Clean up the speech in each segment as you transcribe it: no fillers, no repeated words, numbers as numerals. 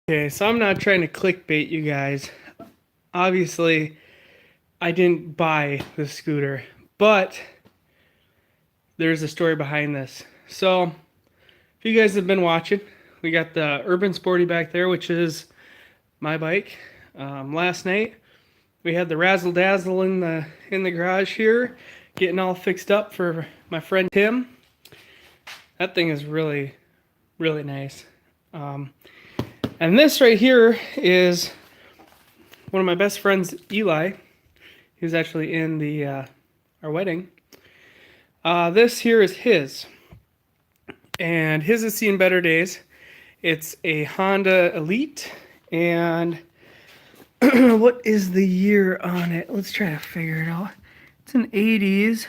Okay, so I'm not trying to clickbait you guys. Obviously, I didn't buy the scooter, but there's a story behind this. So, if you guys have been watching, we got the Urban Sporty back there, which is my bike. Last night, we had the razzle dazzle in the garage here, getting all fixed up for my friend Tim. That thing is really, really nice. And this right here is one of my best friends, Eli. He was actually in the our wedding. This here is his, and his has seen better days. It's a Honda Elite, and what is the year on it? Let's try to figure it out. It's an 80s.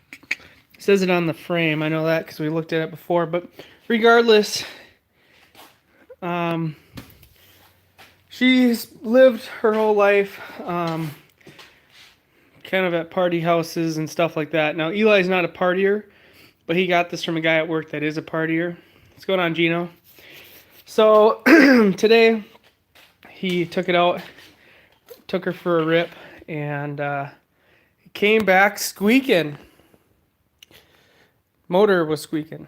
It says it on the frame. I know that because we looked at it before, but regardless, she's lived her whole life kind of at party houses and stuff like that. Now, Eli's not a partier, but he got this from a guy at work that is a partier. What's going on, Gino? So today he took it out, took her for a rip, and he came back squeaking. Motor was squeaking.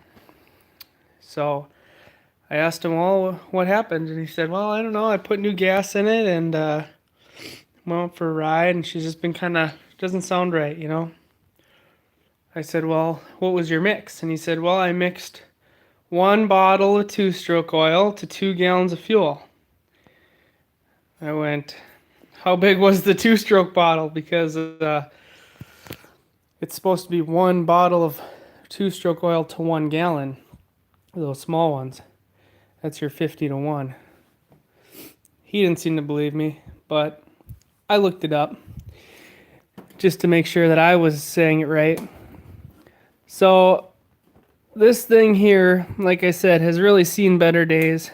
So I asked him, well, what happened? And he said, well, I don't know. I put new gas in it and went out for a ride, and she's just been kind of, doesn't sound right, you know? I said, well, what was your mix? And he said, well, I mixed 1 bottle of 2-stroke oil to 2 gallons of fuel. I went, how big was the 2-stroke bottle? Because it's supposed to be 1 bottle of 2-stroke oil to 1 gallon. Those small ones. That's your 50 to 1. He didn't seem to believe me, but I looked it up just to make sure that I was saying it right. So this thing here, like I said, has really seen better days.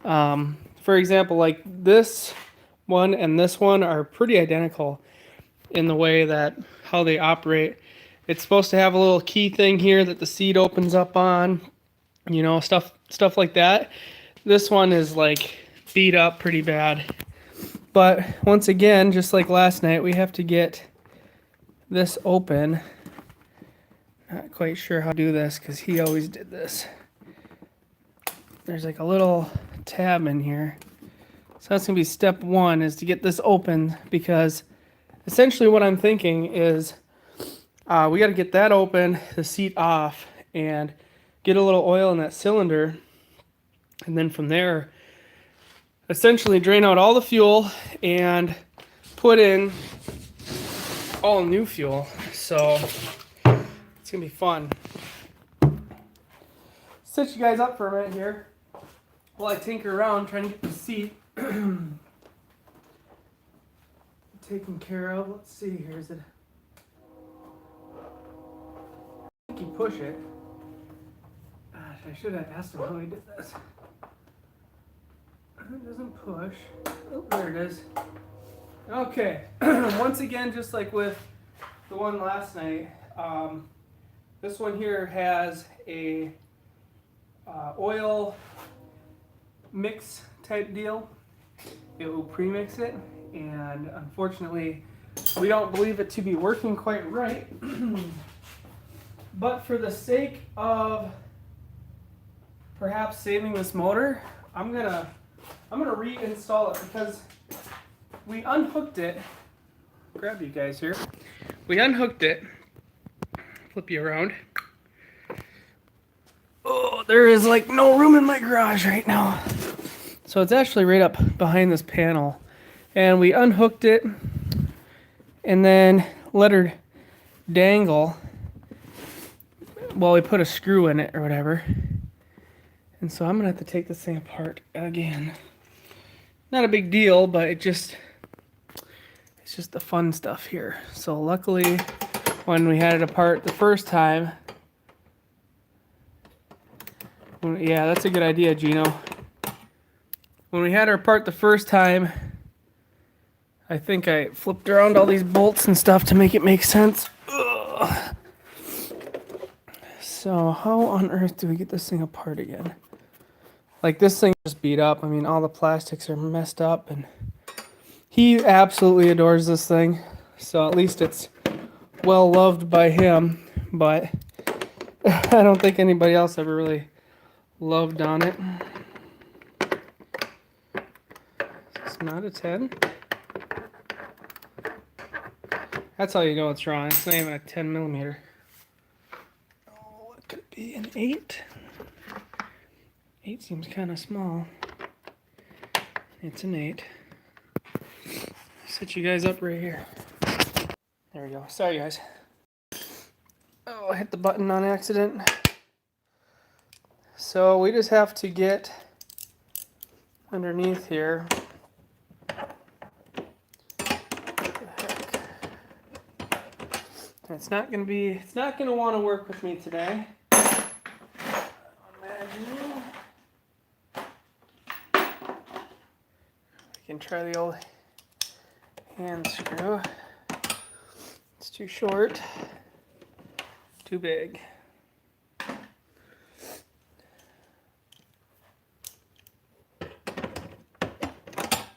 For example, like this one and this one are pretty identical in the way that how they operate. It's supposed to have a little key thing here that the seat opens up on, you know, stuff like that. This one is like beat up pretty bad. But once again, just like last night, we have to get this open. Not quite sure how to do this because he always did this. There's like a little tab in here. So that's going to be step 1, is to get this open, because essentially what I'm thinking is we got to get that open, the seat off, and get a little oil in that cylinder. And then from there, essentially drain out all the fuel and put in all new fuel. So it's going to be fun. Set you guys up for a minute here while I tinker around trying to get the seat taken care of. Let's see here. Is it? I think you push it. Gosh, I should have asked him how he did this. It doesn't push. Oh, there it is. Okay. Once again, just like with the one last night, this one here has a oil mix type deal. It will pre-mix it, and unfortunately we don't believe it to be working quite right. But for the sake of perhaps saving this motor, I'm gonna reinstall it, because we unhooked it. Grab you guys here. We unhooked it. Flip you around. Oh, there is like no room in my garage right now. So it's actually right up behind this panel. And we unhooked it and then let her dangle while we put a screw in it or whatever. And so I'm gonna have to take this thing apart again. Not a big deal, but it's just the fun stuff here. So luckily, when we had it apart the first time, yeah, that's a good idea, Gino. When we had her apart the first time, I think I flipped around all these bolts and stuff to make it make sense. Ugh. So how on earth do we get this thing apart again? Like this thing just beat up. I mean, all the plastics are messed up, and he absolutely adores this thing. So at least it's well loved by him, but I don't think anybody else ever really loved on it. It's not a 10. That's how you know it's wrong. It's not even a 10 millimeter. Oh, what could it be? An 8? 8 seems kind of small. It's an 8. Set you guys up right here. There we go. Sorry, guys. Oh, I hit the button on accident. So we just have to get underneath here. It's not gonna want to work with me today. Imagine. We can try the old hand screw. It's too short, too big.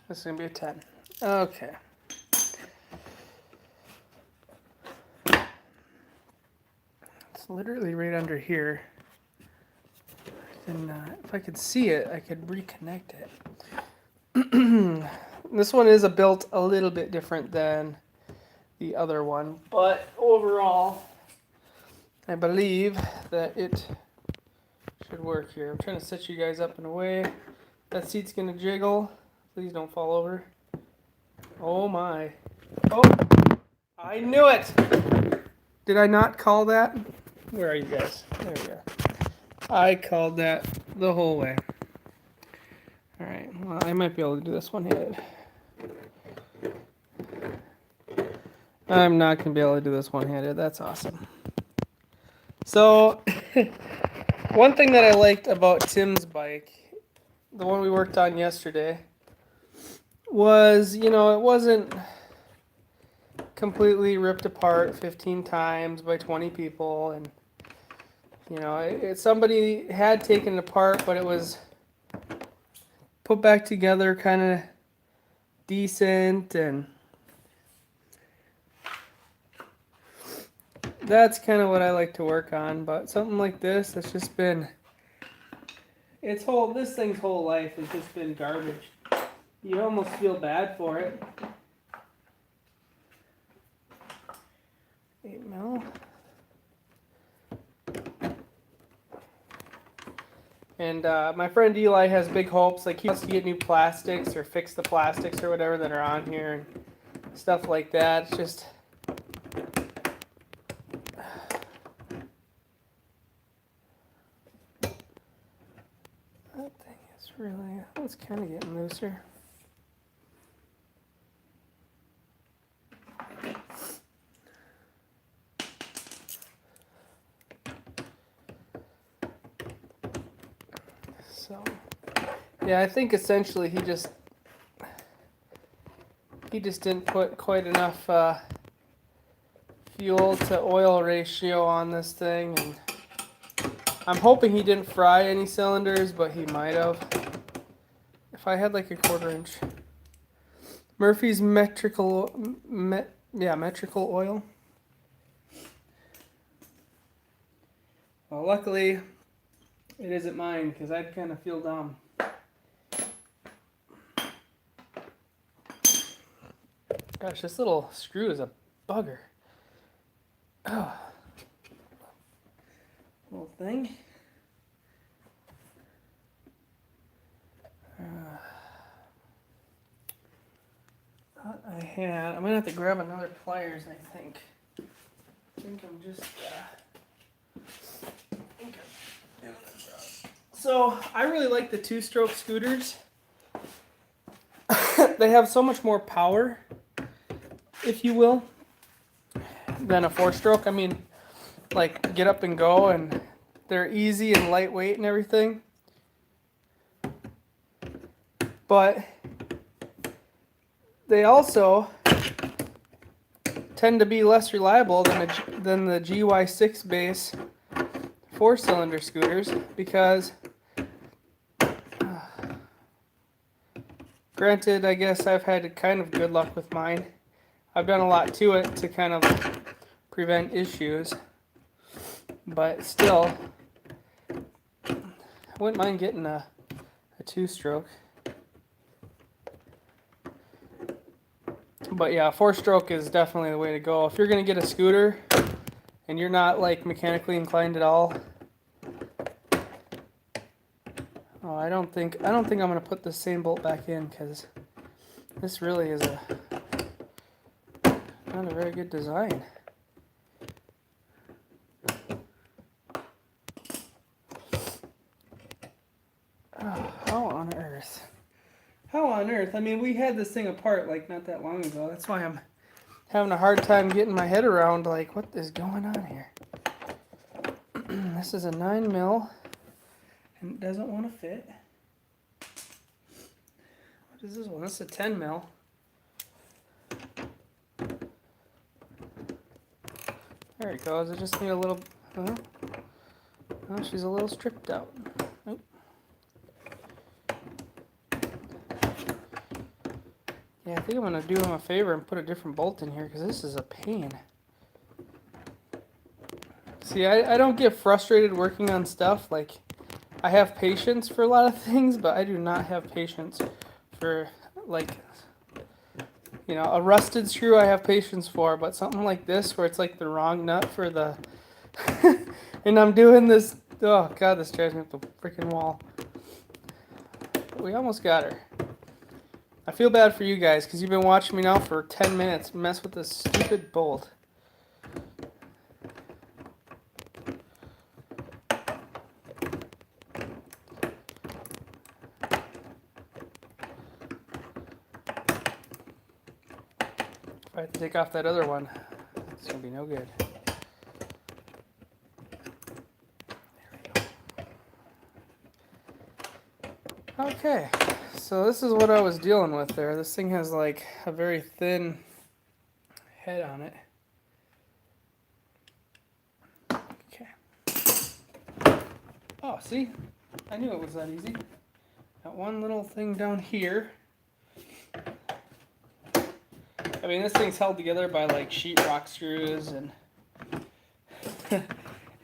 This is gonna be a 10. Okay. It's literally right under here. And if I could see it, I could reconnect it. This one is built a little bit different than the other one, but overall, I believe that it should work here. I'm trying to set you guys up in a way. That seat's gonna jiggle. Please don't fall over. Oh my. Oh, I knew it! Did I not call that? Where are you guys? There we go. I called that the whole way. Alright, well, I might be able to do this one-handed. I'm not going to be able to do this one-handed. That's awesome. So, one thing that I liked about Tim's bike, the one we worked on yesterday, was, you know, it wasn't completely ripped apart 15 times by 20 people, and you know, somebody had taken it apart, but it was put back together kind of decent, and that's kind of what I like to work on. But something like this, that's just been this thing's whole life has just been garbage. You almost feel bad for it. 8 mil. And my friend Eli has big hopes. Like, he wants to get new plastics or fix the plastics or whatever that are on here and stuff like that. It's just that thing is really, it's kind of getting looser. So, yeah, I think essentially he just didn't put quite enough fuel to oil ratio on this thing, and I'm hoping he didn't fry any cylinders, but he might have. If I had like a 1/4 inch. Murphy's metrical oil. Well, luckily it isn't mine, because I'd kind of feel dumb. Gosh, this little screw is a bugger. Oh. Little thing. Thought I had. I'm going to have to grab another pliers, I think. I think I'm just... So, I really like the 2-stroke scooters. They have so much more power, if you will, than a 4-stroke. I mean, like, get up and go, and they're easy and lightweight and everything. But they also tend to be less reliable than the GY6 base 4-cylinder scooters, because Granted, I guess I've had kind of good luck with mine. I've done a lot to it to kind of prevent issues. But still, I wouldn't mind getting a two-stroke. But yeah, four-stroke is definitely the way to go. If you're going to get a scooter and you're not like mechanically inclined at all, oh, I don't think I'm going to put the same bolt back in, because this really is not a very good design. Oh, how on earth? How on earth? I mean, we had this thing apart like not that long ago. That's why I'm having a hard time getting my head around like what is going on here. This is a 9mm and it doesn't want to fit. What is this one? This is a 10mm. There it goes. I just need a little. Oh, she's a little stripped out. Oh. Yeah, I think I'm going to do him a favor and put a different bolt in here, because this is a pain. See, I don't get frustrated working on stuff. Like, I have patience for a lot of things, but I do not have patience for, like, you know, a rusted screw I have patience for, but something like this where it's like the wrong nut for the... and I'm doing this... Oh, God, this drives me up the freaking wall. We almost got her. I feel bad for you guys, because you've been watching me now for 10 minutes mess with this stupid bolt. If I have to take off that other one, it's going to be no good. There we go. Okay. So this is what I was dealing with there. This thing has like a very thin head on it. Okay. Oh, see? I knew it was that easy. Got one little thing down here. I mean, this thing's held together by like sheetrock screws and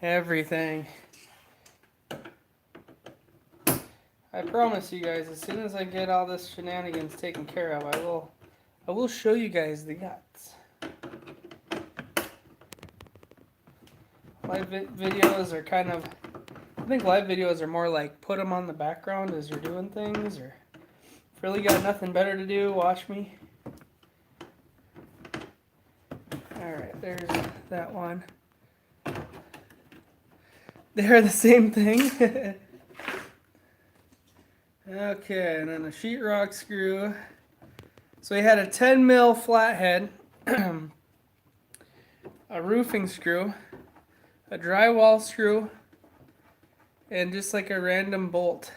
everything. I promise you guys, as soon as I get all this shenanigans taken care of, I will show you guys the guts. Live videos are kind of, I think live videos are more like put them on the background as you're doing things, or if really got nothing better to do, watch me. Alright, there's that one. They're the same thing. Okay, and then a sheetrock screw. So we had a 10mm flathead, a roofing screw, a drywall screw, and just like a random bolt.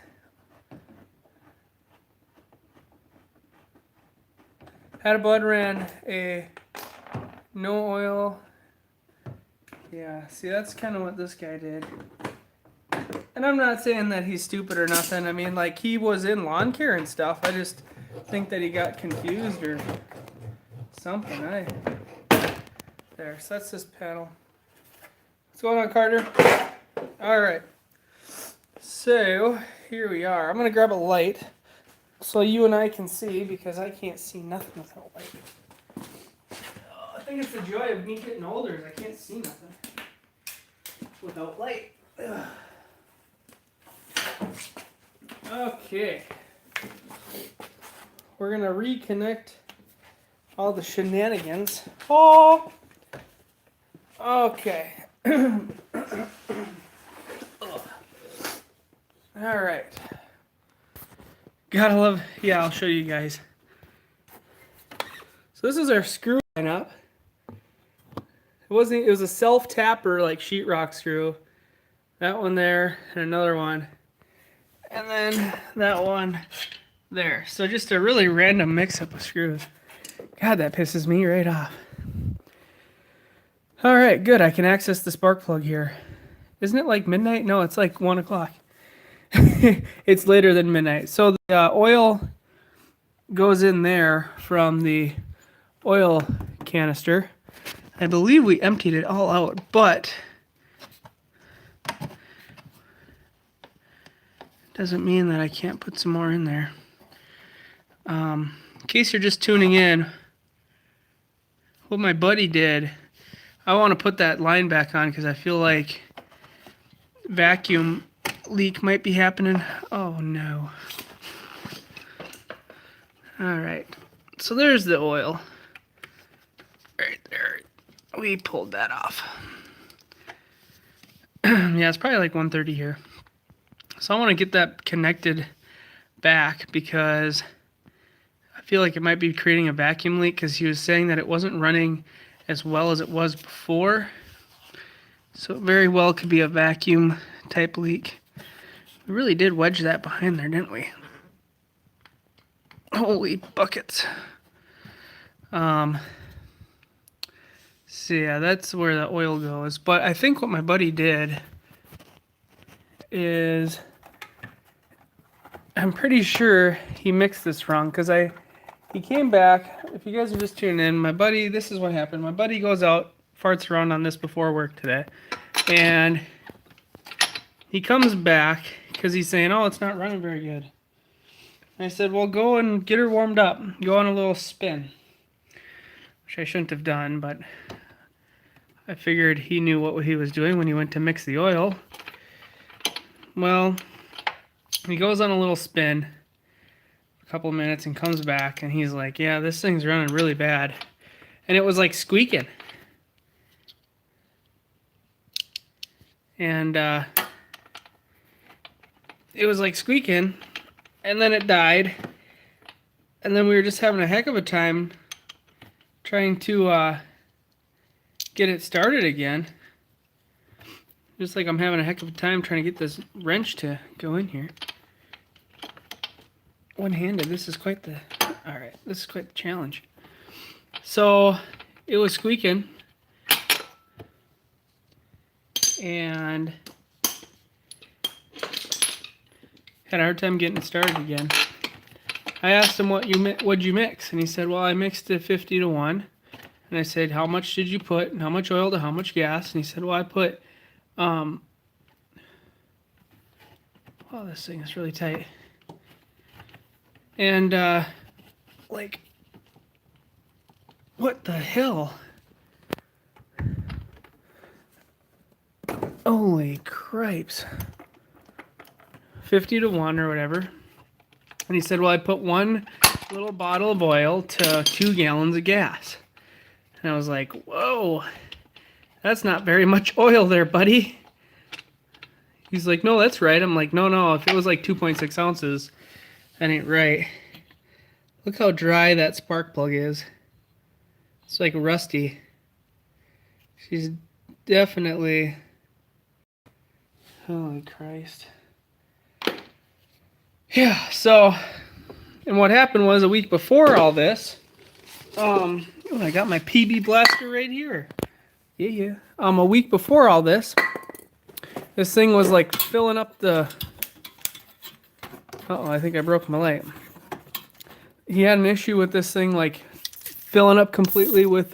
Had a bud ran a no oil. Yeah, see, that's kind of what this guy did. And I'm not saying that he's stupid or nothing. I mean, like, he was in lawn care and stuff. I just think that he got confused or something. There, so that's this panel. What's going on, Carter? All right. So, here we are. I'm going to grab a light so you and I can see, because I can't see nothing without light. I think it's the joy of me getting older is I can't see nothing without light. Ugh. Okay, we're gonna reconnect all the shenanigans. Oh, okay. All right. Gotta love. Yeah, I'll show you guys. So this is our screw lineup. It was a self tapper like sheetrock screw. That one there and another one. And then that one there. So just a really random mix-up of screws. God, that pisses me right off. All right, good. I can access the spark plug here. Isn't it like midnight? No, it's like 1 o'clock. It's later than midnight. So the oil goes in there from the oil canister. I believe we emptied it all out, but doesn't mean that I can't put some more in there. In case you're just tuning in, what my buddy did, I want to put that line back on because I feel like vacuum leak might be happening. Oh no. Alright, so there's the oil. Right there. We pulled that off. Yeah, it's probably like 130 here. So I want to get that connected back because I feel like it might be creating a vacuum leak because he was saying that it wasn't running as well as it was before. So it very well could be a vacuum type leak. We really did wedge that behind there, didn't we? Holy buckets. So yeah, that's where the oil goes. But I think what my buddy did is, I'm pretty sure he mixed this wrong because he came back. If you guys are just tuning in, my buddy, this is what happened. My buddy goes out, farts around on this before work today, and he comes back because he's saying, oh, it's not running very good. I said, well, go and get her warmed up. Go on a little spin. Which I shouldn't have done, but I figured he knew what he was doing when he went to mix the oil. Well, he goes on a little spin, a couple of minutes, and comes back, and he's like, yeah, this thing's running really bad. And it was like squeaking. And it was like squeaking, and then it died, and then we were just having a heck of a time trying to get it started again. Just like I'm having a heck of a time trying to get this wrench to go in here. One-handed, this is quite the... Alright, this is quite the challenge. So, it was squeaking, and had a hard time getting it started again. I asked him what'd you mix, and he said, well, I mixed it 50 to 1. And I said, how much did you put, and how much oil to how much gas? And he said, well, I put, oh, this thing is really tight. And, like, what the hell? Holy cripes. 50 to 1 or whatever. And he said, well, I put 1 little bottle of oil to 2 gallons of gas. And I was like, whoa, that's not very much oil there, buddy. He's like, no, that's right. I'm like, no, if it was like 2.6 ounces, that ain't right. Look how dry that spark plug is. It's like rusty. She's definitely... Holy Christ. Yeah, so, and what happened was a week before all this, I got my PB blaster right here. Yeah. A week before all this, this thing was like filling up the... Uh-oh, I think I broke my light. He had an issue with this thing like filling up completely with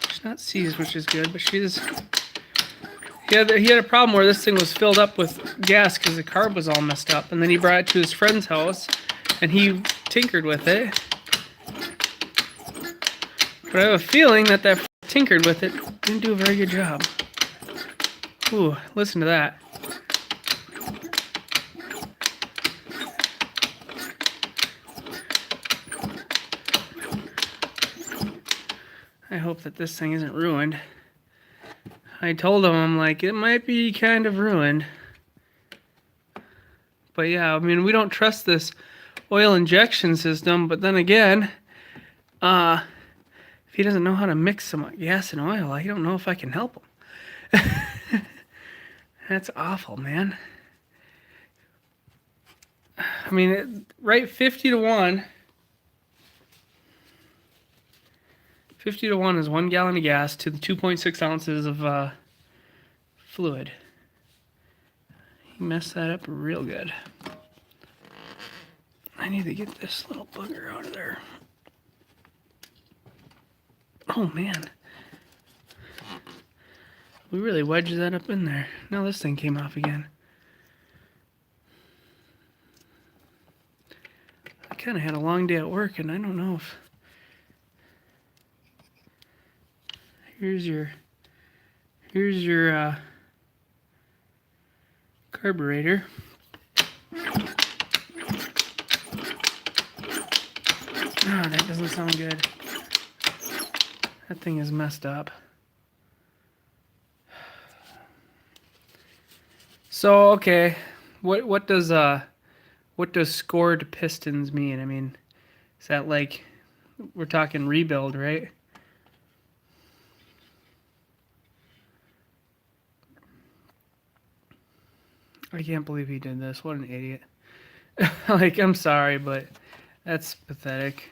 she's not seized, which is good, but she's... He had a problem where this thing was filled up with gas because the carb was all messed up. And then he brought it to his friend's house, and he tinkered with it. But I have a feeling that tinkered with it didn't do a very good job. Ooh, listen to that. I hope that this thing isn't ruined. I told him, I'm like, it might be kind of ruined. But yeah, I mean, we don't trust this oil injection system, but then again, if he doesn't know how to mix some gas and oil, I don't know if I can help him. That's awful, man. I mean, right, 50 to 1. 50 to 1 is 1 gallon of gas to the 2.6 ounces of fluid. He messed that up real good. I need to get this little bugger out of there. Oh man. We really wedged that up in there. Now this thing came off again. I kind of had a long day at work, and I don't know if... Here's your carburetor. Oh, that doesn't sound good. That thing is messed up. So, okay, what does scored pistons mean? I mean, is that like, we're talking rebuild, right? I can't believe he did this. What an idiot. Like, I'm sorry, but that's pathetic.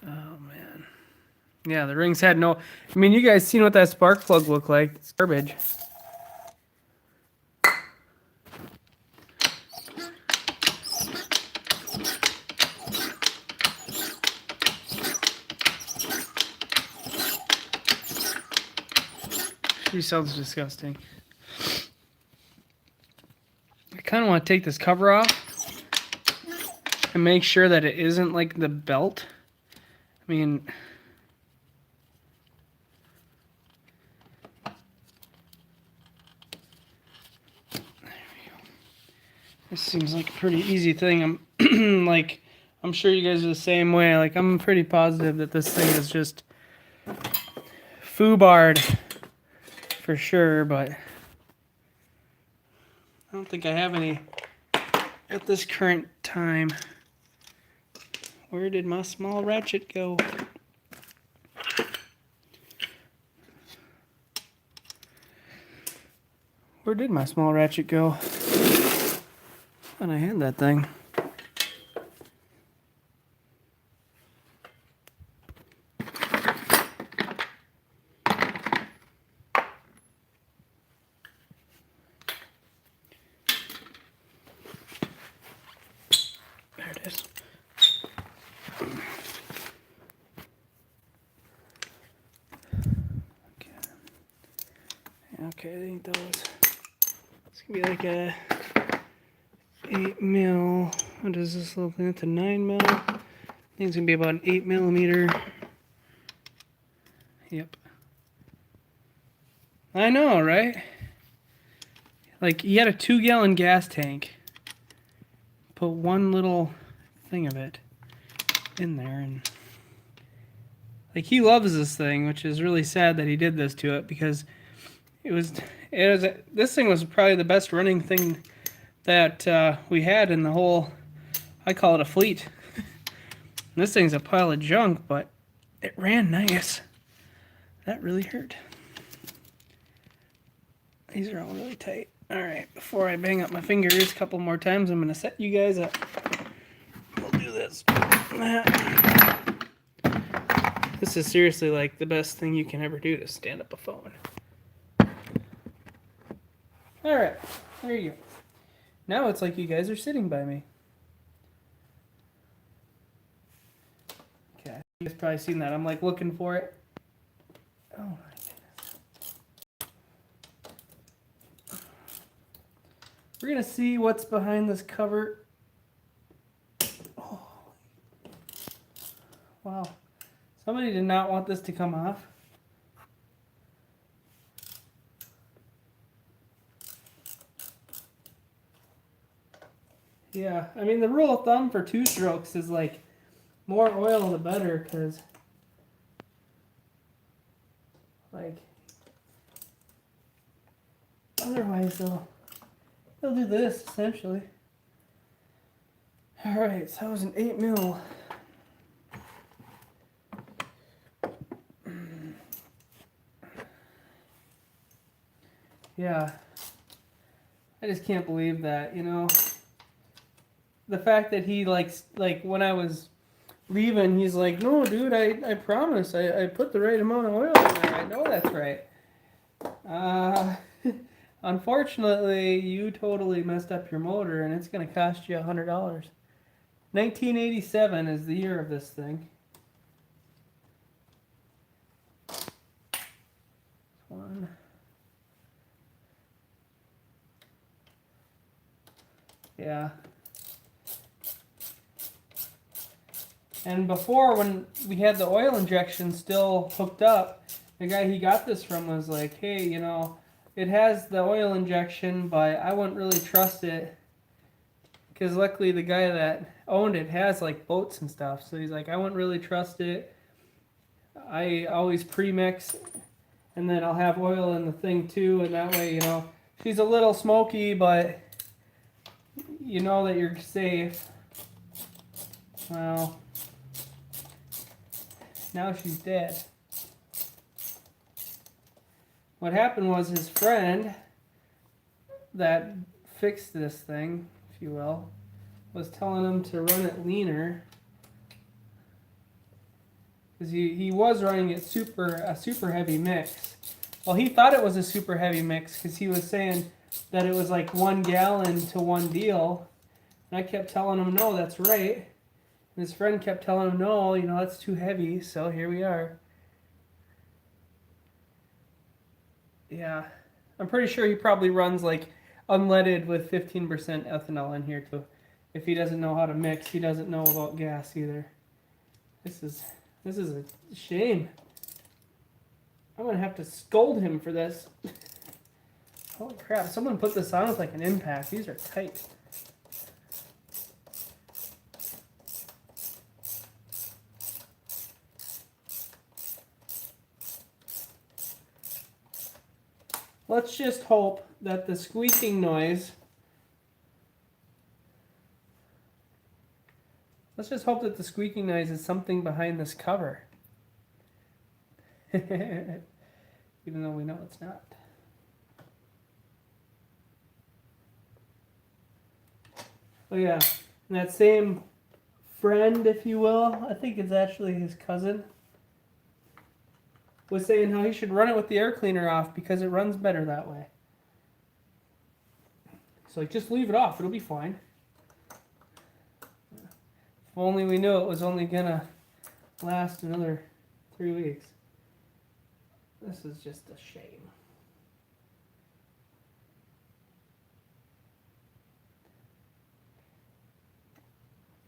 Oh, man. Yeah, the rings had no... I mean, you guys seen what that spark plug looked like. It's garbage. She sounds disgusting. I kind of want to take this cover off and make sure that it isn't like the belt. I mean... This seems like a pretty easy thing. I'm like, I'm sure you guys are the same way. Like, I'm pretty positive that this thing is just foobarred for sure, but I don't think I have any at this current time. Where did my small ratchet go? Where did my small ratchet go? And I had that thing. There it is. Okay, I think those. It's gonna be like a 8 mil. What does this look like? It's a 9 mil. I think it's gonna be about an 8 millimeter. Yep. I know, right? Like, you had a 2-gallon gas tank. Put one little thing of it in there, and like, he loves this thing, which is really sad that he did this to it, because this thing was probably the best running thing that we had in the whole, I call it a fleet. This thing's a pile of junk, but it ran nice. That really hurt. These are all really tight. Alright, before I bang up my fingers a couple more times, I'm going to set you guys up. We'll do this. This is seriously like the best thing you can ever do to stand up a phone. Alright, there you go. Now it's like you guys are sitting by me. Okay, you guys probably seen that. I'm like looking for it. Oh my goodness. We're gonna see what's behind this cover. Oh. Wow. Somebody did not want this to come off. Yeah, I mean, the rule of thumb for 2 strokes is like more oil the better, because like otherwise they'll do this essentially. All right, so that was an 8 mil. Yeah, I just can't believe that, you know. The fact that he like when I was leaving, he's like, no, dude, I promise. I put the right amount of oil in there. I know that's right. Unfortunately, you totally messed up your motor, and it's going to cost you $100. 1987 is the year of this thing. One. Yeah. And before, when we had the oil injection still hooked up, the guy he got this from was like, hey, you know, it has the oil injection, but I wouldn't really trust it. Because luckily the guy that owned it has like boats and stuff. So he's like, I wouldn't really trust it. I always pre-mix, and then I'll have oil in the thing too. And that way, you know, she's a little smoky, but you know that you're safe. Well, now she's dead. What happened was his friend that fixed this thing, if you will, was telling him to run it leaner. Because he was running it a super heavy mix. Well, he thought it was a super heavy mix because he was saying that it was like 1 gallon to 1 deal. And I kept telling him, no, that's right. And his friend kept telling him, no, you know, that's too heavy. So here we are. Yeah. I'm pretty sure he probably runs like unleaded with 15% ethanol in here too. If he doesn't know how to mix, he doesn't know about gas either. This is a shame. I'm gonna have to scold him for this. Holy crap, someone put this on with like an impact. These are tight. Let's just hope that the squeaking noise... Let's just hope that the squeaking noise is something behind this cover. Even though we know it's not. Oh yeah, and that same friend, if you will, I think it's actually his cousin, was saying how he should run it with the air cleaner off because it runs better that way. So like, just leave it off, it'll be fine. If only we knew it was only gonna last another 3 weeks. This is just a shame.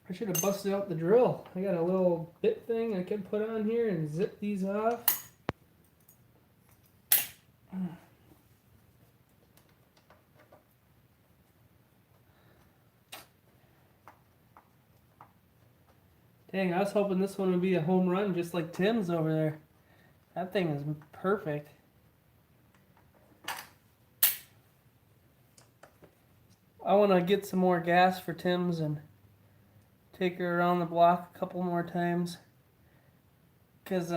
I should have busted out the drill. I got a little bit thing I can put on here and zip these off. Dang, I was hoping this one would be a home run just like Tim's over there. That thing is perfect. I want to get some more gas for Tim's and take her around the block a couple more times. Because,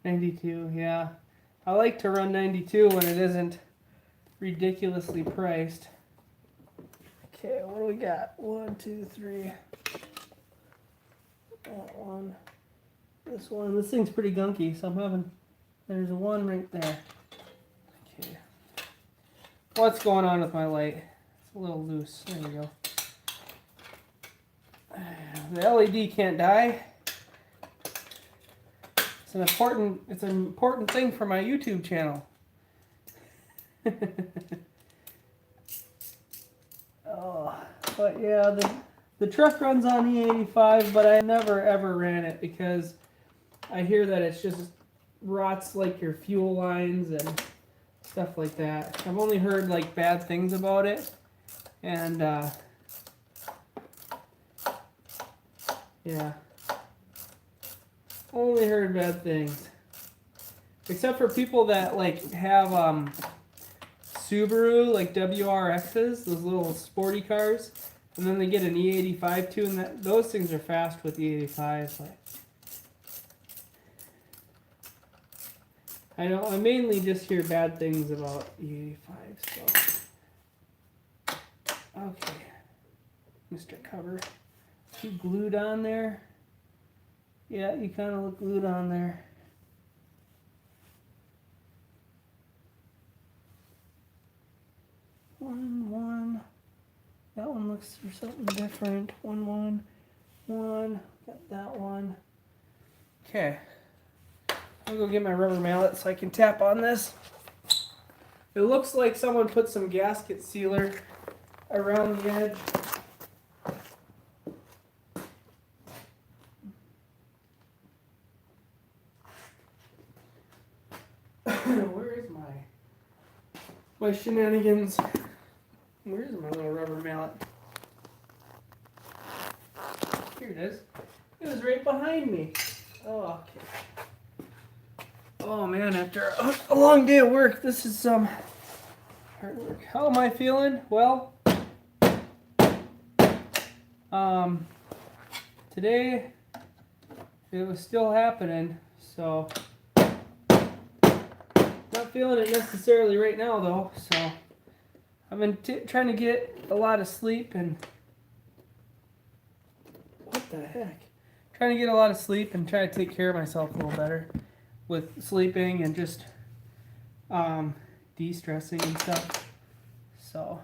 92, yeah. I like to run 92 when it isn't ridiculously priced. Okay, what do we got? 1, 2, 3. That one. This one. This thing's pretty gunky, so I'm having... There's a 1 right there. Okay. What's going on with my light? It's a little loose. There we go. The LED can't die. It's an important thing for my YouTube channel. Oh, but yeah, the truck runs on E85, but I never ever ran it because I hear that it's just rots like your fuel lines and stuff like that. I've only heard like bad things about it, and yeah, only heard bad things. Except for people that like have Subaru like WRXs, those little sporty cars, and then they get an E85 too, and those things are fast with E85. But I mainly just hear bad things about E85. So. Okay, Mr. Cover. You glued on there? Yeah, you kind of look glued on there. One. That one looks for something different. One. Got that one. Okay. I'll go get my rubber mallet so I can tap on this. It looks like someone put some gasket sealer around the edge. Where is my shenanigans? Where is my little rubber mallet? Here it is. It was right behind me. Oh, okay. Oh man, after a long day of work, this is some hard work. How am I feeling? Well, today it was still happening, so not feeling it necessarily right now though. So I've been trying to get a lot of sleep and what the heck? Trying to get a lot of sleep and try to take care of myself a little better with sleeping and just de-stressing and stuff. So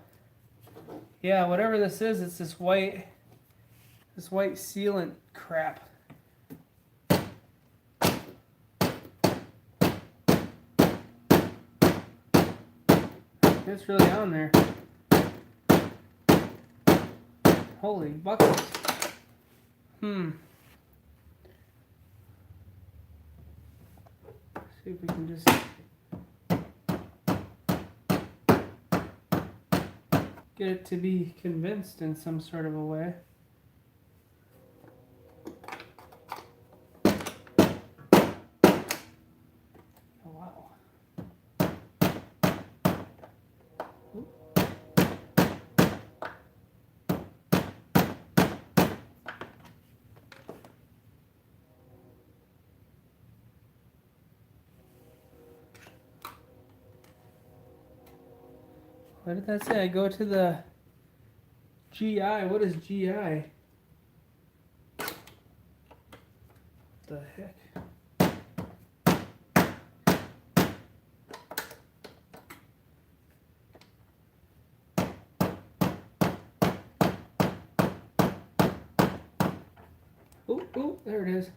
yeah, whatever this is, it's this white sealant crap. It's really on there. Holy buckets. See if we can just get it to be convinced in some sort of a way. Oh wow. What did that say? I go to the GI. What is GI? What the heck? Ooh, there it is.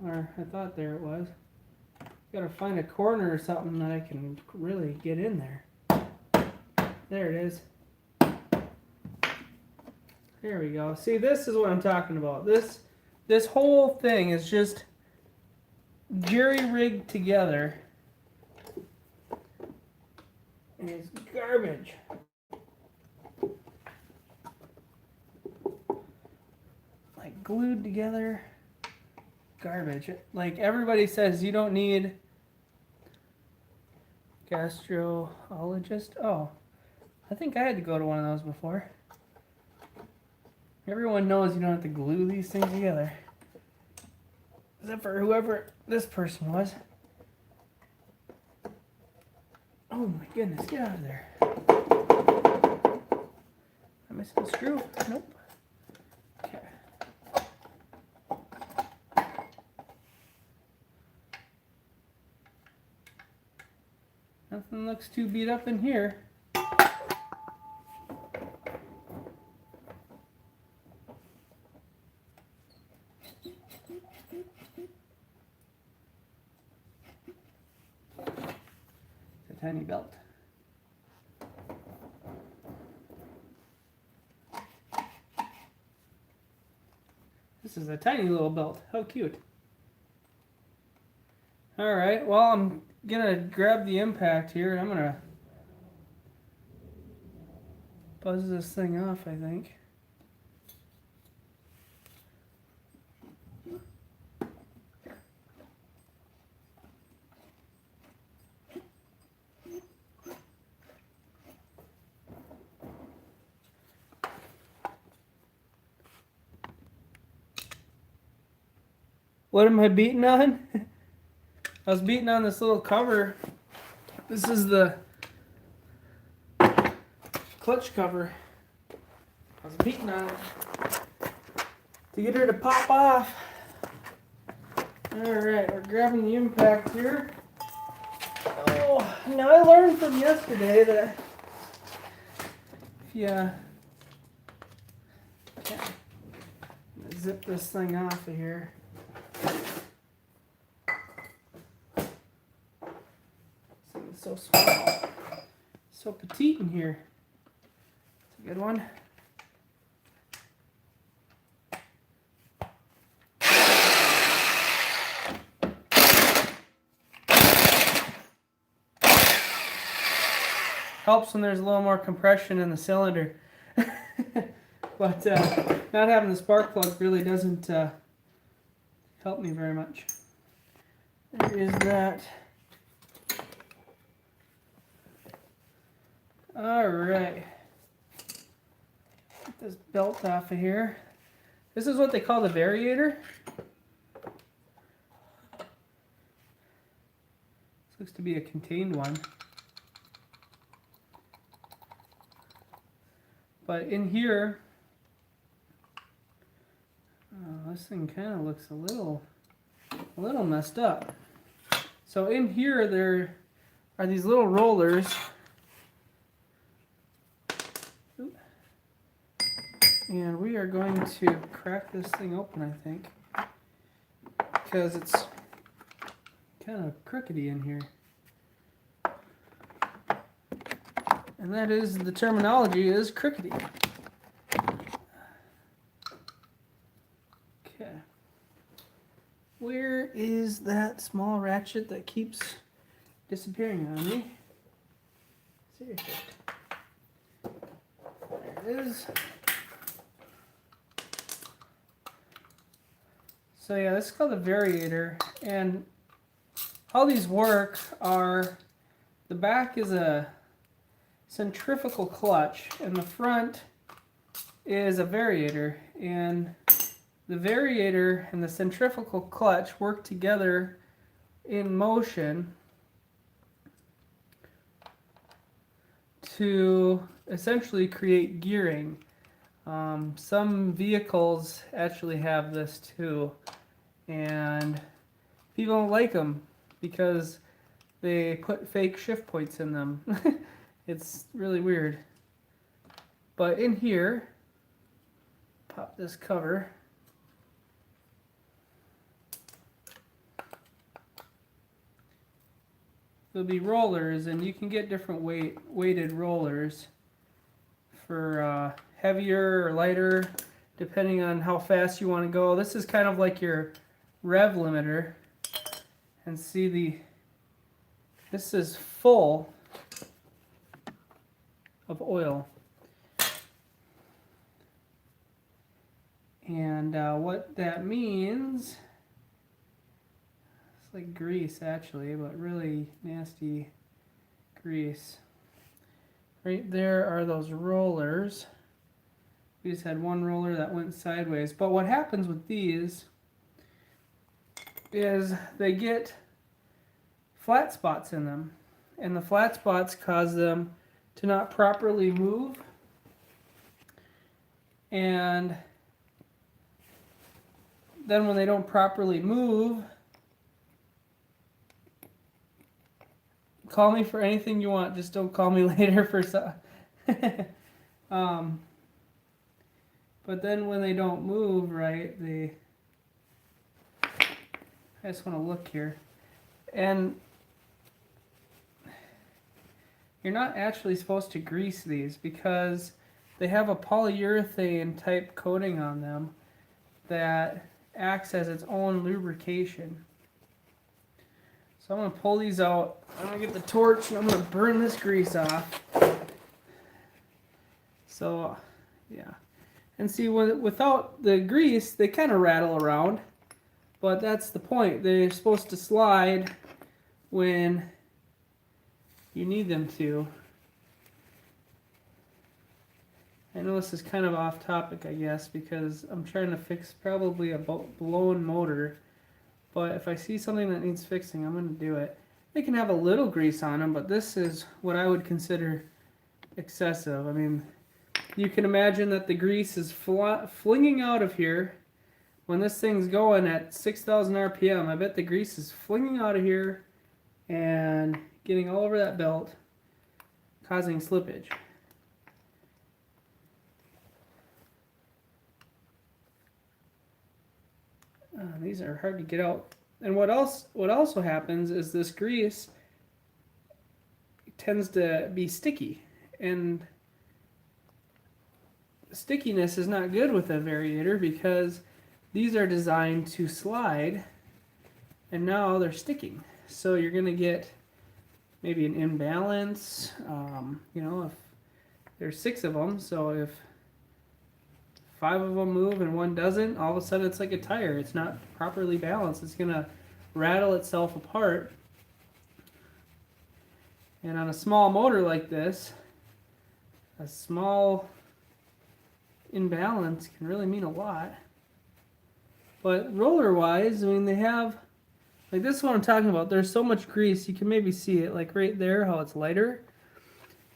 Or I thought there it was. Gotta find a corner or something that I can really get in there. There it is. There we go. See, this is what I'm talking about. This whole thing is just jerry-rigged together. And it's garbage. Like glued together. Garbage. Like everybody says you don't need gastroenterologist. Oh, I think I had to go to one of those before. Everyone knows you don't have to glue these things together. Except for whoever this person was. Oh my goodness, get out of there. Am I missing a screw? Nope. Okay. Nothing looks too beat up in here. Tiny belt. This is a tiny little belt. How cute. Alright, well, I'm gonna grab the impact here and I'm gonna buzz this thing off, I think. What am I beating on? I was beating on this little cover. This is the clutch cover. I was beating on it to get her to pop off. Alright, we're grabbing the impact here. Oh, now I learned from yesterday that if you zip this thing off of here. It's so small, so petite in here. It's a good one. Helps when there's a little more compression in the cylinder. But not having the spark plug really doesn't help me very much. There is that. Alright. Get this belt off of here. This is what they call the Variator. This looks to be a contained one. But in here, this thing kind of looks a little messed up. So in here there are these little rollers. And we are going to crack this thing open, I think, because it's kind of crookedy in here. And that is, the terminology is crookedy. Okay. Where is that small ratchet that keeps disappearing on me? Seriously. There it is. So yeah, this is called the Variator, and how these work are, the back is a centrifugal clutch and the front is a variator, and the variator and the centrifugal clutch work together in motion to essentially create gearing. Some vehicles actually have this too, and people don't like them because they put fake shift points in them. It's really weird. But in here, pop this cover. There'll be rollers, and you can get different weighted rollers for heavier or lighter, depending on how fast you want to go. This is kind of like your rev limiter. And see, this is full of oil. And what that means, it's like grease actually, but really nasty grease. Right there are those rollers. We just had one roller that went sideways. But what happens with these is they get flat spots in them. And the flat spots cause them to not properly move. And then when they don't properly move, call me for anything you want, just don't call me later for some. But then when they don't move right, I just want to look here. And you're not actually supposed to grease these because they have a polyurethane type coating on them that acts as its own lubrication. So I'm going to pull these out. I'm going to get the torch and I'm going to burn this grease off. So, yeah. And see, without the grease, they kind of rattle around. But that's the point. They're supposed to slide when you need them to. I know this is kind of off topic, I guess, because I'm trying to fix probably a blown motor. But if I see something that needs fixing, I'm going to do it. They can have a little grease on them, but this is what I would consider excessive. I mean, you can imagine that the grease is flinging out of here when this thing's going at 6,000 RPM. I bet the grease is flinging out of here and getting all over that belt, causing slippage. These are hard to get out. And what also happens is this grease tends to be sticky, and stickiness is not good with a variator because these are designed to slide, and now they're sticking. So you're going to get maybe an imbalance. You know, if there's 6 of them, so if 5 of them move and 1 doesn't, all of a sudden it's like a tire. It's not properly balanced. It's going to rattle itself apart. And on a small motor like this, a small imbalance can really mean a lot. But roller-wise, I mean, they have, like this is what I'm talking about. There's so much grease, you can maybe see it, like right there, how it's lighter.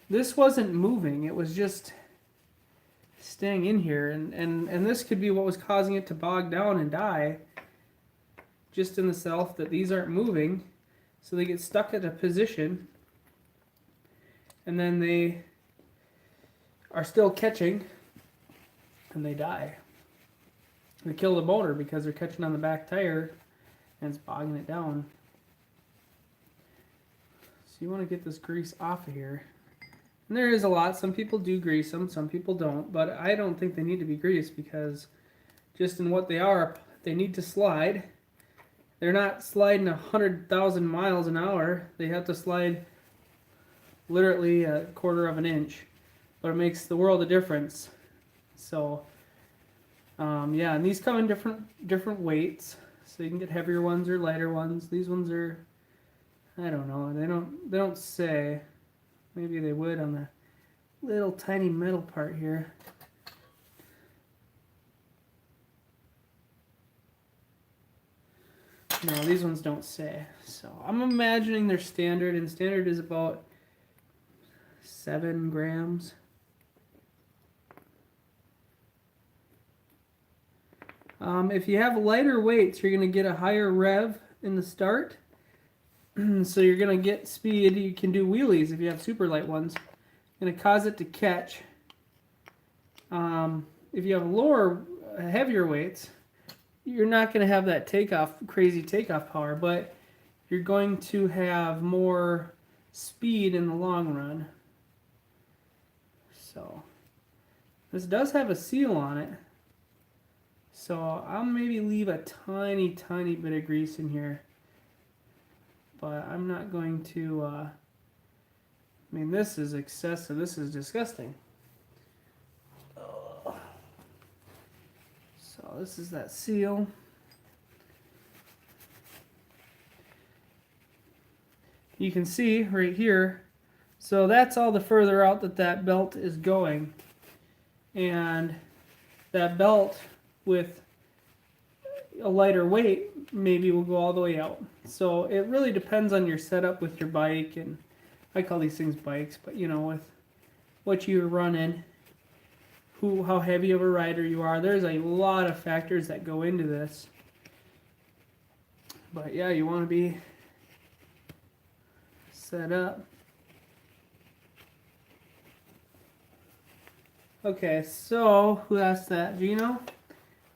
This wasn't moving. It was just staying in here. And this could be what was causing it to bog down and die. Just in the self that these aren't moving. So they get stuck at a position. And then they are still catching. And they die. They kill the motor because they're catching on the back tire and it's bogging it down. So you want to get this grease off of here. And there is a lot. Some people do grease them, some people don't. But I don't think they need to be greased because just in what they are, they need to slide. They're not sliding 100,000 miles an hour. They have to slide literally a quarter of an inch. But it makes the world of difference. So, yeah, and these come in different weights. So you can get heavier ones or lighter ones. These ones are, I don't know. They don't say. Maybe they would on the little tiny metal part here. No, these ones don't say. So I'm imagining they're standard, and standard is about 7 grams. If you have lighter weights, you're going to get a higher rev in the start. So you're going to get speed. You can do wheelies if you have super light ones. Going to cause it to catch. If you have heavier weights, you're not going to have that crazy takeoff power, but you're going to have more speed in the long run. So this does have a seal on it. So I'll maybe leave a tiny bit of grease in here. But I'm not going to, I mean, this is excessive. This is disgusting. So this is that seal. You can see right here. So that's all the further out that belt is going. And that belt with a lighter weight maybe will go all the way out. So it really depends on your setup with your bike, and I call these things bikes, but you know, with what you're running, how heavy of a rider you are. There's a lot of factors that go into this. But yeah, you want to be set up. Okay, so who asked that? Gino?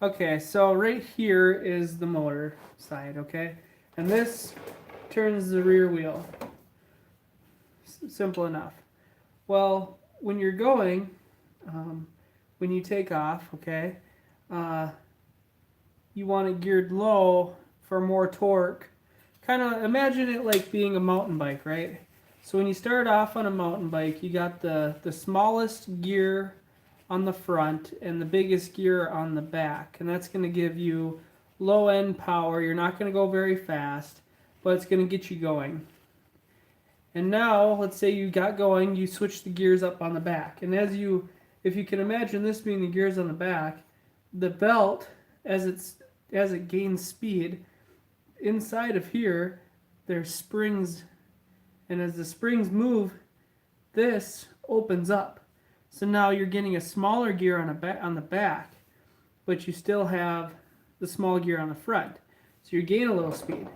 Okay, so right here is the motor side, okay? And this turns the rear wheel. Simple enough. Well, when you're going, when you take off, okay, you want it geared low for more torque. Kind of imagine it like being a mountain bike, right? So when you start off on a mountain bike, you got the smallest gear on the front and the biggest gear on the back, and that's going to give you low end power. You're not going to go very fast, but it's going to get you going. And now let's say you got going, you switch the gears up on the back, and if you can imagine this being the gears on the back, the belt as it gains speed, inside of here there's springs, and as the springs move, this opens up. So now you're getting a smaller gear on the back, but you still have the small gear on the front. So you gain a little speed.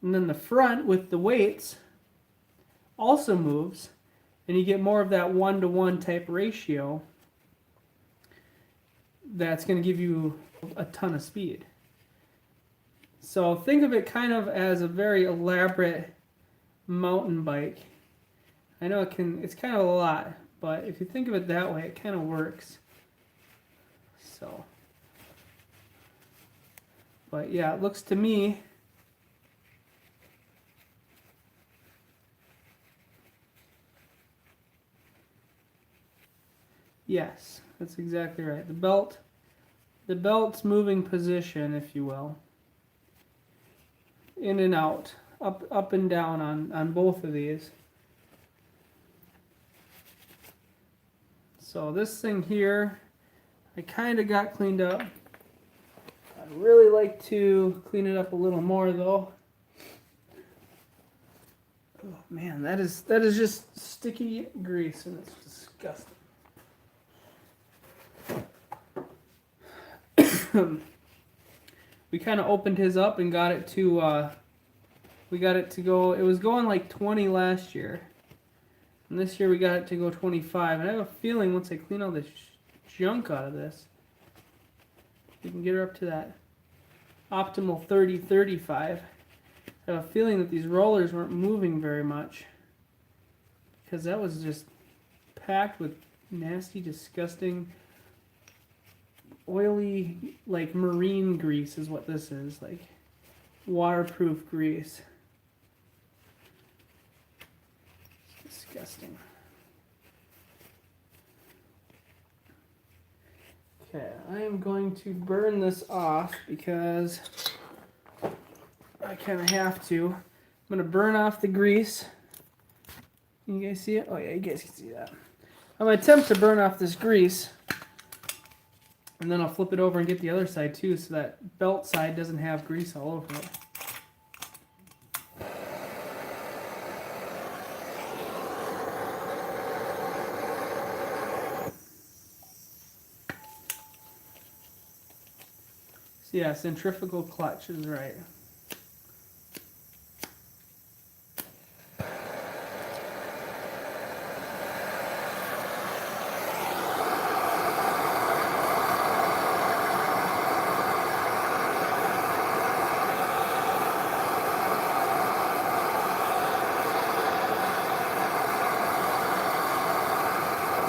And then the front with the weights also moves, and you get more of that 1-to-1 type ratio that's going to give you a ton of speed. So think of it kind of as a very elaborate mountain bike. I know it's kind of a lot, but if you think of it that way, it kind of works. So, but yeah, it looks to me yes, that's exactly right. The belt's moving position, if you will, in and out, up and down on both of these. So this thing here, I kind of got cleaned up. I'd really like to clean it up a little more though. Oh man, that is just sticky grease and it's disgusting. We kind of opened his up and got it to go. It was going like 20 last year, and this year we got it to go 25. And I have a feeling once I clean all this junk out of this, we can get her up to that optimal 30-35. I have a feeling that these rollers weren't moving very much because that was just packed with nasty, disgusting, oily, like marine grease is what this is, like waterproof grease. It's disgusting. Okay, I am going to burn this off because I kind of have to. I'm going to burn off the grease. Can you guys see it? Oh yeah, you guys can see that. I'm going to attempt to burn off this grease. And then I'll flip it over and get the other side too, so that belt side doesn't have grease all over it. So yeah, centrifugal clutch is right.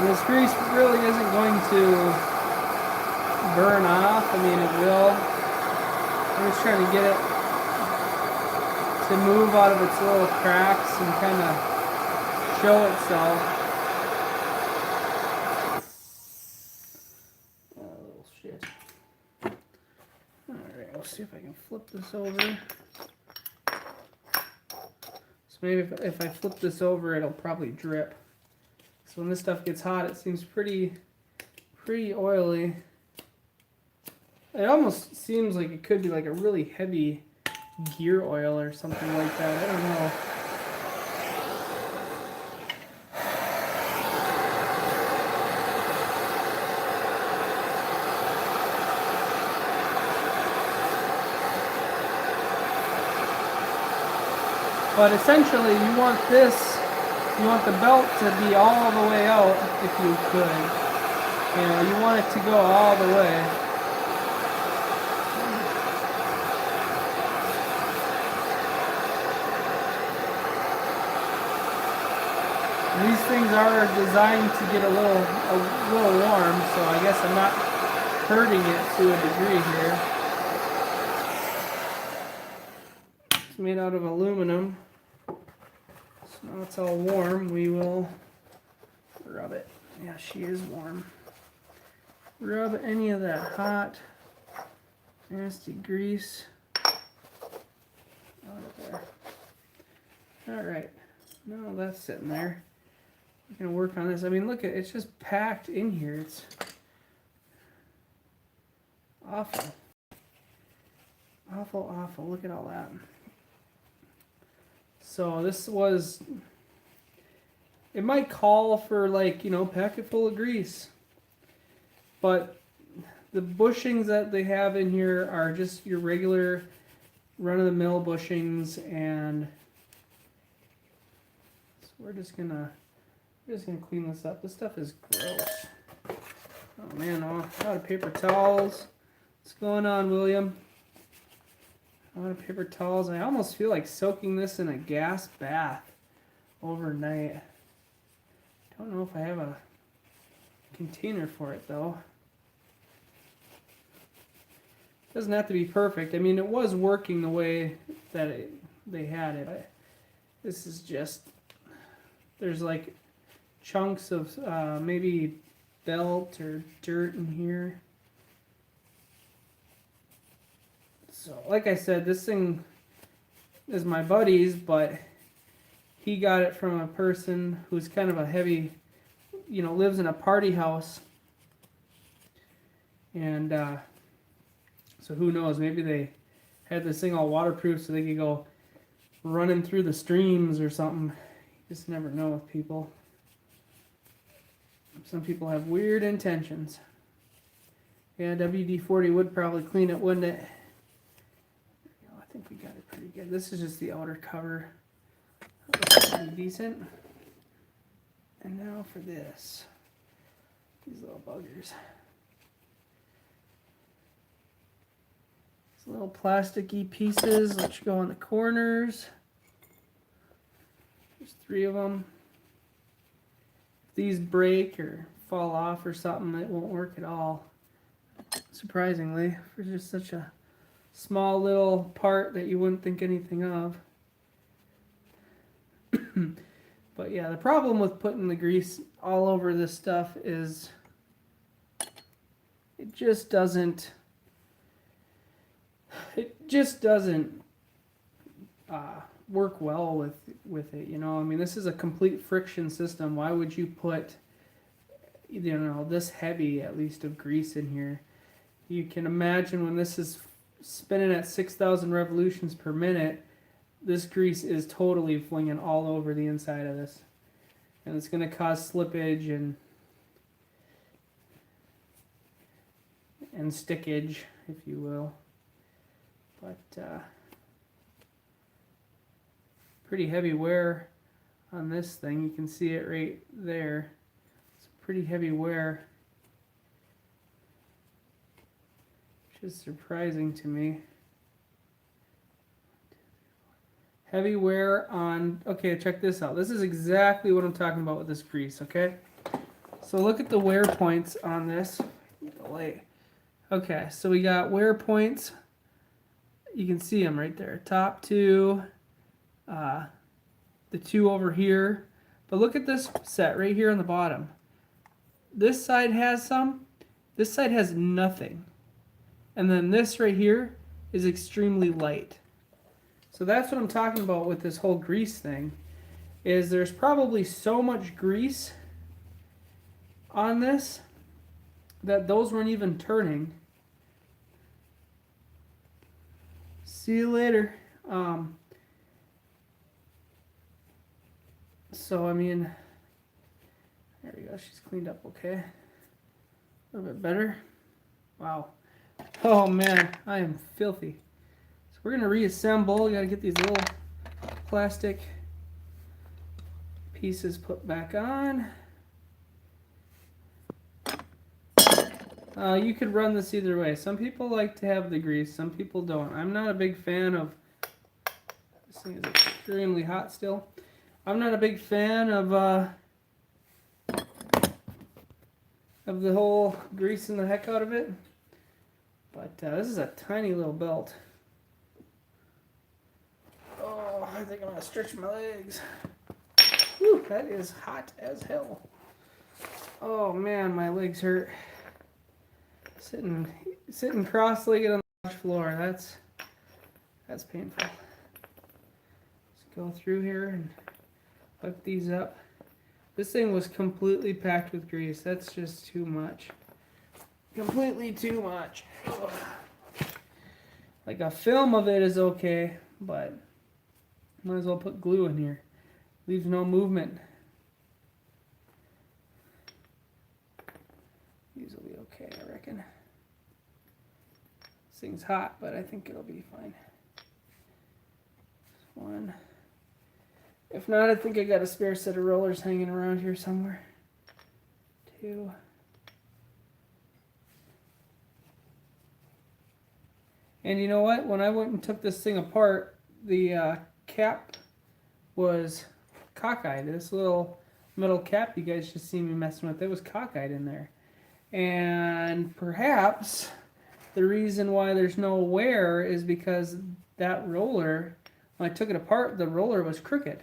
This grease really isn't going to burn off. I mean, it will. I'm just trying to get it to move out of its little cracks and kind of show itself. Oh, little shit. Alright, let's see if I can flip this over. So maybe if I flip this over, it'll probably drip. So when this stuff gets hot, it seems pretty oily. It almost seems like it could be like a really heavy gear oil or something like that. I don't know. But essentially, you want the belt to be all the way out if you could. You know, you want it to go all the way. And these things are designed to get a little warm, so I guess I'm not hurting it to a degree here. It's made out of aluminum. So now it's all warm, we will rub it. Yeah, she is warm. Rub any of that hot, nasty grease out of there. Alright, now that's sitting there. We're going to work on this. I mean, look, it's just packed in here. It's awful. Awful, awful. Look at all that. So this was it might call for like, packet full of grease. But the bushings that they have in here are just your regular run-of-the-mill bushings, and so we're just gonna clean this up. This stuff is gross. Oh man, a lot of paper towels. What's going on, William? A lot of paper towels. I almost feel like soaking this in a gas bath overnight. Don't know if I have a container for it though. Doesn't have to be perfect. I mean, it was working the way that they had it. This is just, there's like chunks of maybe belt or dirt in here. So, like I said, this thing is my buddy's, but he got it from a person who's kind of a heavy, lives in a party house. And so who knows, maybe they had this thing all waterproof so they could go running through the streams or something. You just never know with people. Some people have weird intentions. Yeah, WD-40 would probably clean it, wouldn't it? I think we got it pretty good. This is just the outer cover. That's pretty decent. And now for this. These little buggers. These little plasticky pieces which go on the corners. There's 3 of them. If these break or fall off or something, it won't work at all. Surprisingly, for just such a small little part that you wouldn't think anything of. But yeah, the problem with putting the grease all over this stuff is it just doesn't work well with it. I mean, this is a complete friction system. Why would you put this heavy at least of grease in here? You can imagine when this is spinning at 6,000 revolutions per minute, this grease is totally flinging all over the inside of this. And it's going to cause slippage and stickage, if you will. But pretty heavy wear on this thing. You can see it right there. It's pretty heavy wear, which is surprising to me. Heavy wear on, okay, check this out. This is exactly what I'm talking about with this grease, okay? So look at the wear points on this. Okay, so we got wear points. You can see them right there. Top 2, the 2 over here. But look at this set right here on the bottom. This side has some. This side has nothing. And then this right here is extremely light. So that's what I'm talking about with this whole grease thing, is there's probably so much grease on this that those weren't even turning. See you later. So, I mean, there we go. She's cleaned up okay. A little bit better. Wow. Oh, man, I am filthy. We're going to reassemble. We got to get these little plastic pieces put back on. You could run this either way. Some people like to have the grease, some people don't. I'm not a big fan of, this thing is extremely hot still. I'm not a big fan of the whole greasing the heck out of it. But this is a tiny little belt. Oh, I think I'm going to stretch my legs. Whew, that is hot as hell. Oh man, my legs hurt. Sitting cross-legged on the floor. That's painful. Let's go through here and hook these up. This thing was completely packed with grease. That's just too much. Completely too much. Ugh. Like a film of it is okay, but might as well put glue in here. Leaves no movement. okay, I reckon. This thing's hot, but I think it'll be fine. One. If not, I think I got a spare set of rollers hanging around here somewhere. 2. And you know what? When I went and took this thing apart, the cap was cockeyed. This little metal cap you guys just see me messing with, it was cockeyed in there. And perhaps the reason why there's no wear is because that roller, when I took it apart, the roller was crooked.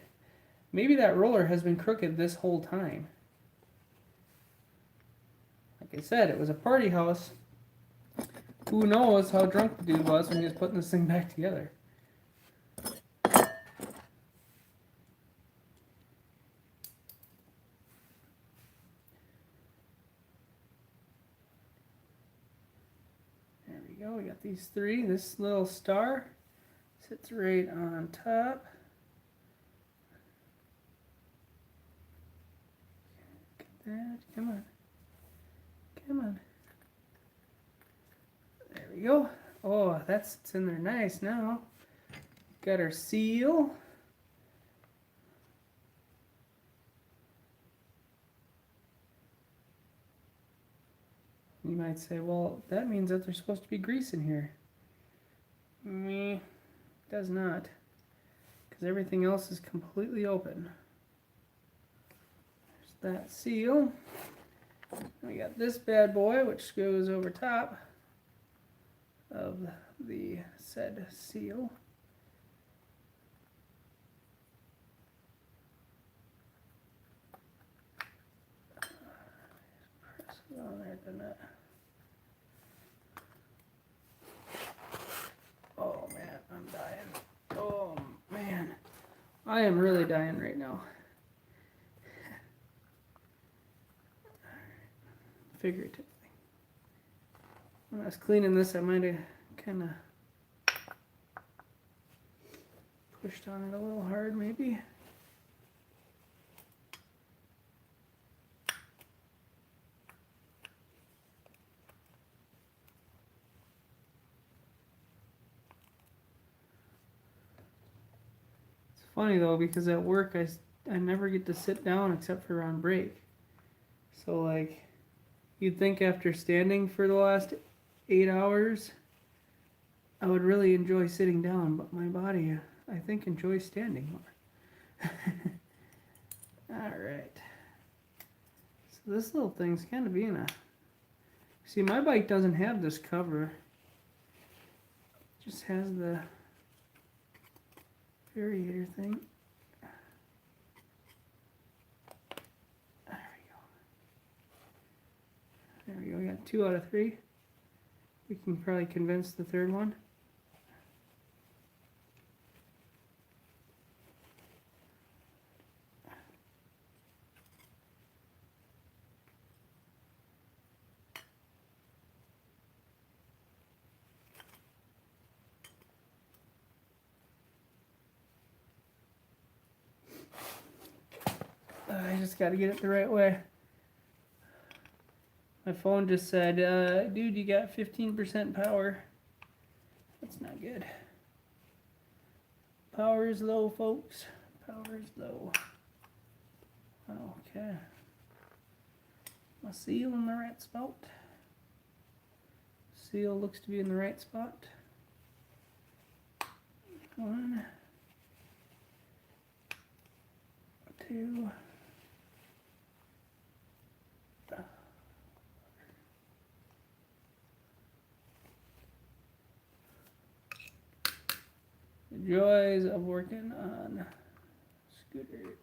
Maybe that roller has been crooked this whole time. Like I said, it was a party house. Who knows how drunk the dude was when he was putting this thing back together. There we go. We got these 3. This little star sits right on top. Get that. Come on. Come on. There we go. Oh, that's in there nice now. Got our seal. You might say, well, that means that there's supposed to be grease in here. Me, does not. Because everything else is completely open. There's that seal. We got this bad boy, which goes over top of the said seal. Press it on there, doesn't it? Oh man, I'm dying. Oh man, I am really dying right now. Figuratively. When I was cleaning this, I might have kind of pushed on it a little hard, maybe. It's funny though, because at work I never get to sit down except for on break. So like, you'd think after standing for the last 8 hours, I would really enjoy sitting down, but my body, I think, enjoys standing more. Alright. So this little thing's kind of being a... See, my bike doesn't have this cover. It just has the Variator thing. There we go, we got 2 out of 3. We can probably convince the third one. I just got to get it the right way. My phone just said, dude, you got 15% power. That's not good. Power is low, folks. Power is low. Okay. My seal in the right spot. Seal looks to be in the right spot. 1, 2. The joys of working on scooters.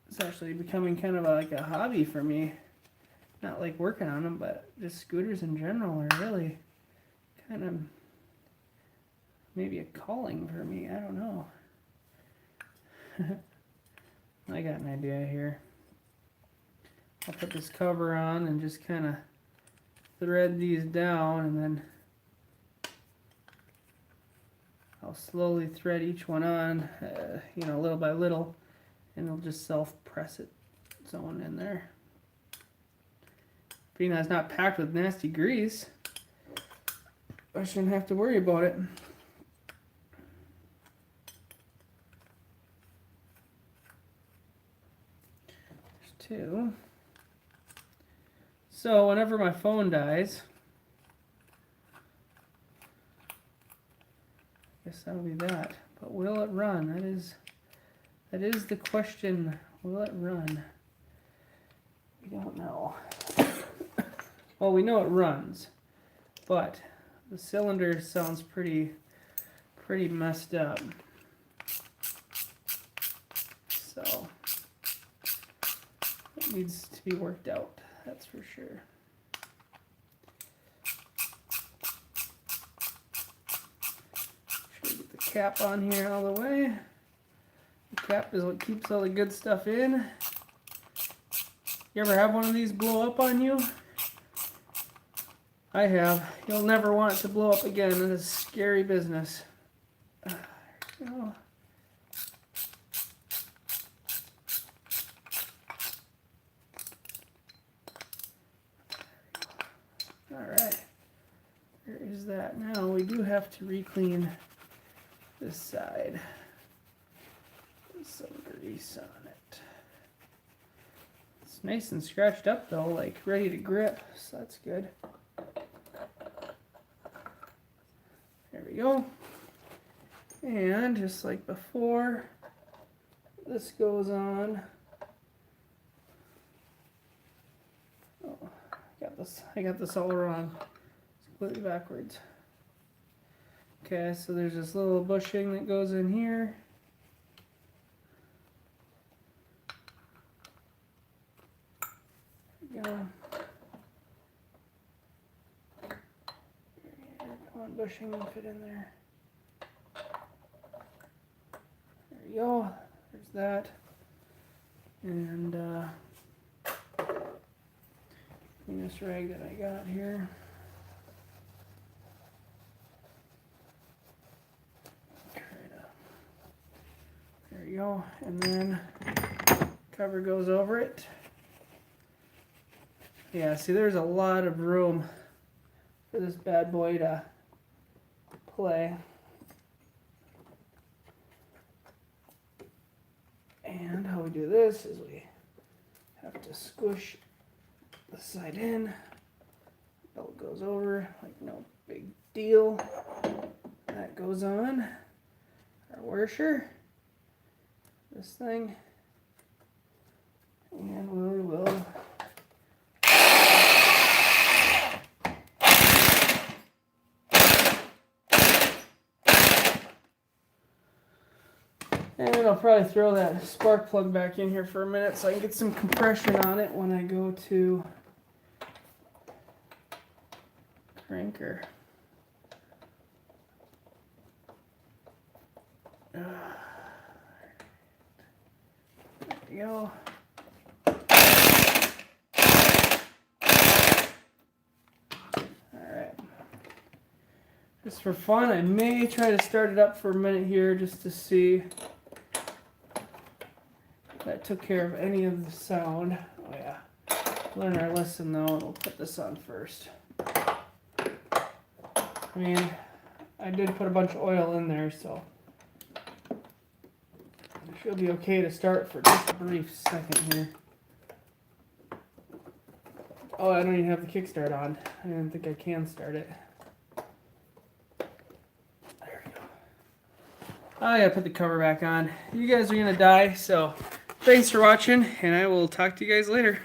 It's actually becoming kind of like a hobby for me. Not like working on them, but just scooters in general are really kind of maybe a calling for me. I don't know. I got an idea here. I'll put this cover on and just kind of thread these down, and then I'll slowly thread each one on, you know, little by little, and it'll just self-press its own in there. being that it's not packed with nasty grease, I shouldn't have to worry about it. There's 2. So whenever my phone dies, I guess that'll be that. But will it run? That is the question. Will it run? We don't know. Well, we know it runs, but the cylinder sounds pretty messed up. So it needs to be worked out, that's for sure. Make sure we get the cap on here all the way. The cap is what keeps all the good stuff in. You ever have one of these blow up on you? I have. You'll never want it to blow up again. It is scary business. There we go. Alright. There is that. Now we do have to re-clean this side. Put some grease on it. It's nice and scratched up though, like ready to grip, so that's good. There we go. And just like before, this goes on. Oh, I got this all wrong. It's completely backwards. Okay, so there's this little bushing that goes in here. There we go. Come on, bushing will fit in there. There we go. There's that. And this rag that I got here. There you go. And then cover goes over it. Yeah, see, there's a lot of room for this bad boy to play. And how we do this is we have to squish the side in. Belt goes over, like no big deal. That goes on our washer. This thing. And we will and I'll probably throw that spark plug back in here for a minute so I can get some compression on it when I go to cranker. There we go. Alright. Just for fun, I may try to start it up for a minute here just to see if that took care of any of the sound. Oh yeah. Learn our lesson though, and we'll put this on first. I mean, I did put a bunch of oil in there, so it should be okay to start for just a brief second here. Oh, I don't even have the kickstart on. I didn't think I can start it. There we go. I gotta put the cover back on. You guys are gonna die, so thanks for watching, and I will talk to you guys later.